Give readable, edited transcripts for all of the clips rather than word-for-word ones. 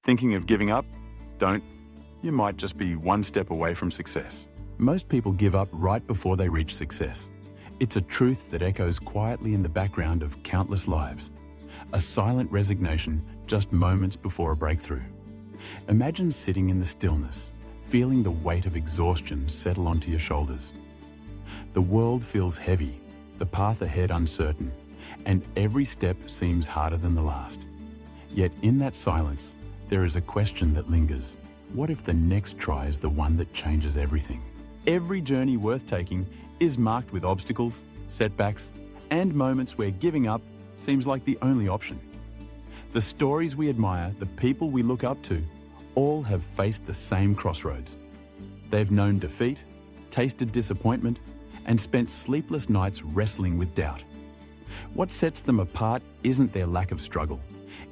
Thinking of giving up? Don't. You might just be one step away from success. Most people give up right before they reach success. It's a truth that echoes quietly in the background of countless lives. A silent resignation just moments before a breakthrough. Imagine sitting in the stillness, feeling the weight of exhaustion settle onto your shoulders. The world feels heavy, the path ahead uncertain, and every step seems harder than the last. Yet in that silence, there is a question that lingers. What if the next try is the one that changes everything? Every journey worth taking is marked with obstacles, setbacks, and moments where giving up seems like the only option. The stories we admire, the people we look up to, all have faced the same crossroads. They've known defeat, tasted disappointment, and spent sleepless nights wrestling with doubt. What sets them apart isn't their lack of struggle.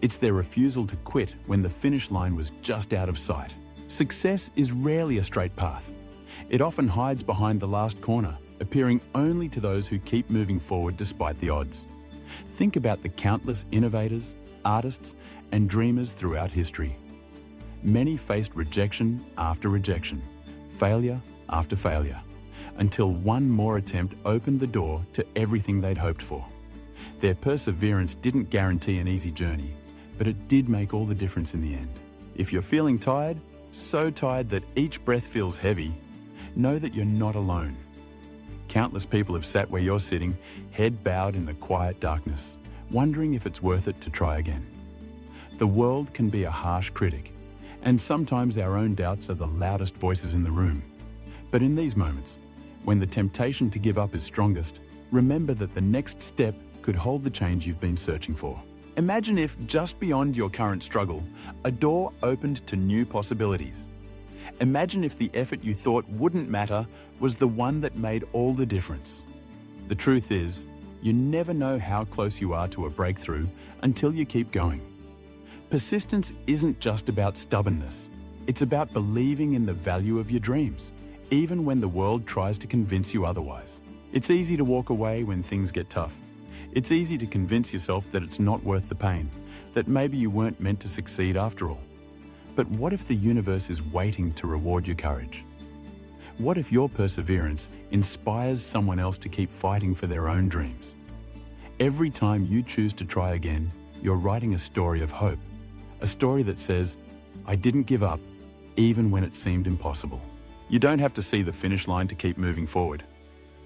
It's their refusal to quit when the finish line was just out of sight. Success is rarely a straight path. It often hides behind the last corner, appearing only to those who keep moving forward despite the odds. Think about the countless innovators, artists, and dreamers throughout history. Many faced rejection after rejection, failure after failure, until one more attempt opened the door to everything they'd hoped for. Their perseverance didn't guarantee an easy journey, but it did make all the difference in the end. If you're feeling tired, so tired that each breath feels heavy, know that you're not alone. Countless people have sat where you're sitting, head bowed in the quiet darkness, wondering if it's worth it to try again. The world can be a harsh critic, and sometimes our own doubts are the loudest voices in the room. But in these moments, when the temptation to give up is strongest, remember that the next step could hold the change you've been searching for. Imagine if, just beyond your current struggle, a door opened to new possibilities. Imagine if the effort you thought wouldn't matter was the one that made all the difference. The truth is, you never know how close you are to a breakthrough until you keep going. Persistence isn't just about stubbornness. It's about believing in the value of your dreams, even when the world tries to convince you otherwise. It's easy to walk away when things get tough. It's easy to convince yourself that it's not worth the pain, that maybe you weren't meant to succeed after all. But what if the universe is waiting to reward your courage? What if your perseverance inspires someone else to keep fighting for their own dreams? Every time you choose to try again, you're writing a story of hope, a story that says, I didn't give up, even when it seemed impossible. You don't have to see the finish line to keep moving forward.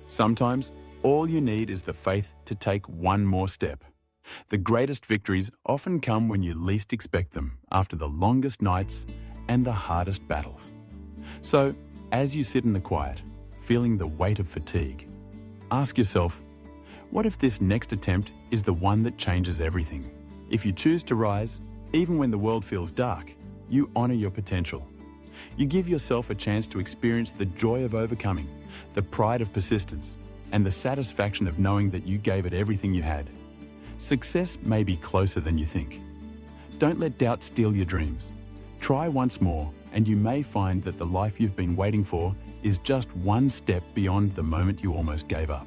Sometimes, all you need is the faith to take one more step. The greatest victories often come when you least expect them, after the longest nights and the hardest battles. So, as you sit in the quiet, feeling the weight of fatigue, ask yourself, what if this next attempt is the one that changes everything? If you choose to rise, even when the world feels dark, you honor your potential. You give yourself a chance to experience the joy of overcoming, the pride of persistence, and the satisfaction of knowing that you gave it everything you had. Success may be closer than you think. Don't let doubt steal your dreams. Try once more, and you may find that the life you've been waiting for is just one step beyond the moment you almost gave up.